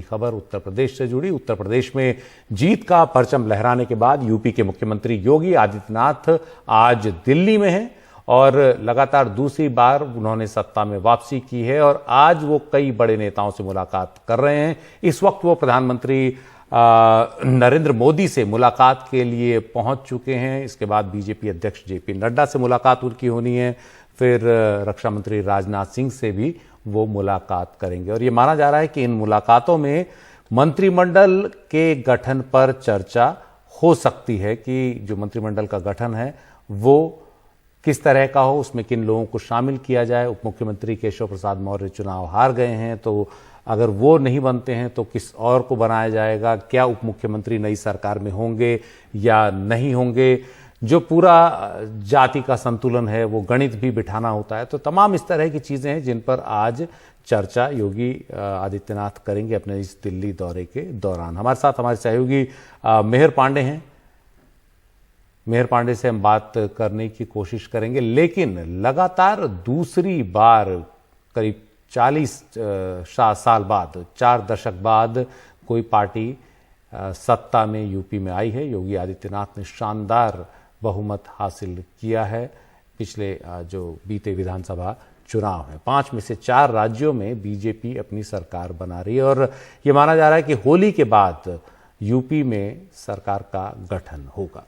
खबर उत्तर प्रदेश से जुड़ी। उत्तर प्रदेश में जीत का परचम लहराने के बाद यूपी के मुख्यमंत्री योगी आदित्यनाथ आज दिल्ली में हैं और लगातार दूसरी बार उन्होंने सत्ता में वापसी की है और आज वो कई बड़े नेताओं से मुलाकात कर रहे हैं। इस वक्त वो प्रधानमंत्री नरेंद्र मोदी से मुलाकात के लिए पहुंच चुके हैं। इसके बाद बीजेपी अध्यक्ष जेपी नड्डा से मुलाकात उनकी होनी है, फिर रक्षा मंत्री राजनाथ सिंह से भी वो मुलाकात करेंगे और ये माना जा रहा है कि इन मुलाकातों में मंत्रिमंडल के गठन पर चर्चा हो सकती है कि जो मंत्रिमंडल का गठन है वो किस तरह का हो, उसमें किन लोगों को शामिल किया जाए। उप मुख्यमंत्री केशव प्रसाद मौर्य चुनाव हार गए हैं, तो अगर वो नहीं बनते हैं तो किस और को बनाया जाएगा, क्या उप मुख्यमंत्री नई सरकार में होंगे या नहीं होंगे। जो पूरा जाति का संतुलन है वो गणित भी बिठाना होता है। तो तमाम इस तरह की चीजें हैं जिन पर आज चर्चा योगी आदित्यनाथ करेंगे अपने इस दिल्ली दौरे के दौरान। हमारे साथ हमारे सहयोगी मेहर पांडे हैं। मेहर पांडे से हम बात करने की कोशिश करेंगे, लेकिन लगातार दूसरी बार करीब 40 साल बाद, 4 दशक बाद कोई पार्टी सत्ता में यूपी में आई है। योगी आदित्यनाथ ने शानदार बहुमत हासिल किया है पिछले जो बीते विधानसभा चुनाव है। 5 में से 4 राज्यों में बीजेपी अपनी सरकार बना रही है और यह माना जा रहा है कि होली के बाद यूपी में सरकार का गठन होगा।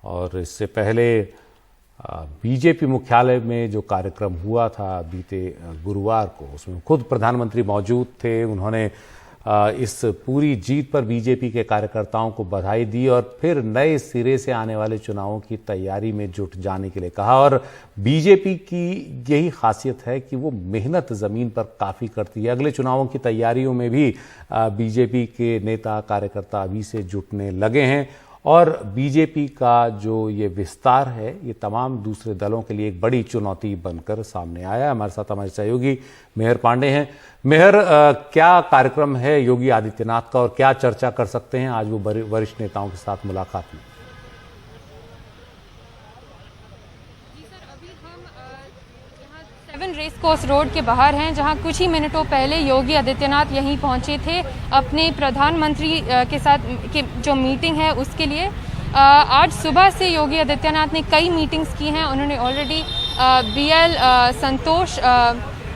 और इससे पहले बीजेपी मुख्यालय में जो कार्यक्रम हुआ था बीते गुरुवार को, उसमें खुद प्रधानमंत्री मौजूद थे। उन्होंने इस पूरी जीत पर बीजेपी के कार्यकर्ताओं को बधाई दी और फिर नए सिरे से आने वाले चुनावों की तैयारी में जुट जाने के लिए कहा। और बीजेपी की यही खासियत है कि वो मेहनत जमीन पर काफी करती है। अगले चुनावों की तैयारियों में भी बीजेपी के नेता कार्यकर्ता अभी से जुटने लगे हैं और बीजेपी का जो ये विस्तार है ये तमाम दूसरे दलों के लिए एक बड़ी चुनौती बनकर सामने आया। हमारे साथ हमारे सहयोगी मेहर पांडे हैं। मेहर, क्या कार्यक्रम है योगी आदित्यनाथ का और क्या चर्चा कर सकते हैं आज वो वरिष्ठ नेताओं के साथ मुलाकात में? रेस कोर्स रोड के बाहर हैं, जहां कुछ ही मिनटों पहले योगी आदित्यनाथ यहीं पहुंचे थे अपने प्रधानमंत्री के साथ जो मीटिंग है उसके लिए। आज सुबह से योगी आदित्यनाथ ने कई मीटिंग्स की हैं। उन्होंने ऑलरेडी BL संतोष,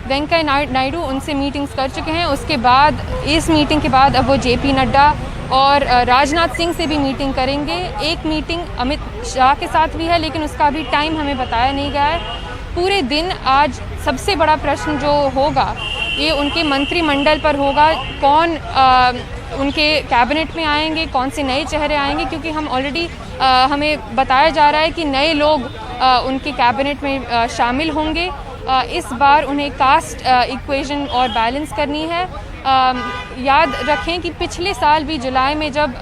वेंकैया नायडू उनसे मीटिंग्स कर चुके हैं। उसके बाद इस मीटिंग के बाद अब वो JP नड्डा और राजनाथ सिंह से भी मीटिंग करेंगे। एक मीटिंग अमित शाह के साथ भी है, लेकिन उसका भी टाइम हमें बताया नहीं गया है। पूरे दिन आज सबसे बड़ा प्रश्न जो होगा ये उनके मंत्रिमंडल पर होगा। कौन उनके कैबिनेट में आएंगे, कौन से नए चेहरे आएंगे, क्योंकि हम ऑलरेडी हमें बताया जा रहा है कि नए लोग उनके कैबिनेट में शामिल होंगे। इस बार उन्हें कास्ट इक्वेशन और बैलेंस करनी है। याद रखें कि पिछले साल भी जुलाई में जब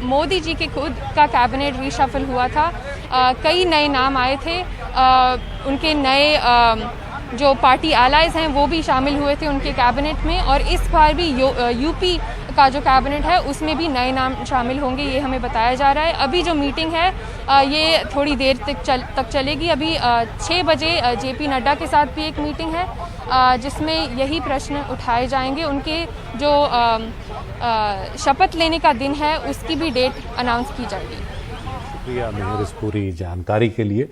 मोदी जी के खुद का कैबिनेट रीशफल हुआ था, कई नए नाम आए थे। उनके नए जो पार्टी एलाइज हैं वो भी शामिल हुए थे उनके कैबिनेट में और इस बार भी यूपी का जो कैबिनेट है उसमें भी नए नाम शामिल होंगे, ये हमें बताया जा रहा है। अभी जो मीटिंग है ये थोड़ी देर तक चलेगी। अभी 6 बजे JP नड्डा के साथ भी एक मीटिंग है जिसमें यही प्रश्न उठाए जाएंगे। उनके जो शपथ लेने का दिन है उसकी भी डेट अनाउंस की जाएगी। शुक्रिया मेहर इस पूरी जानकारी के लिए।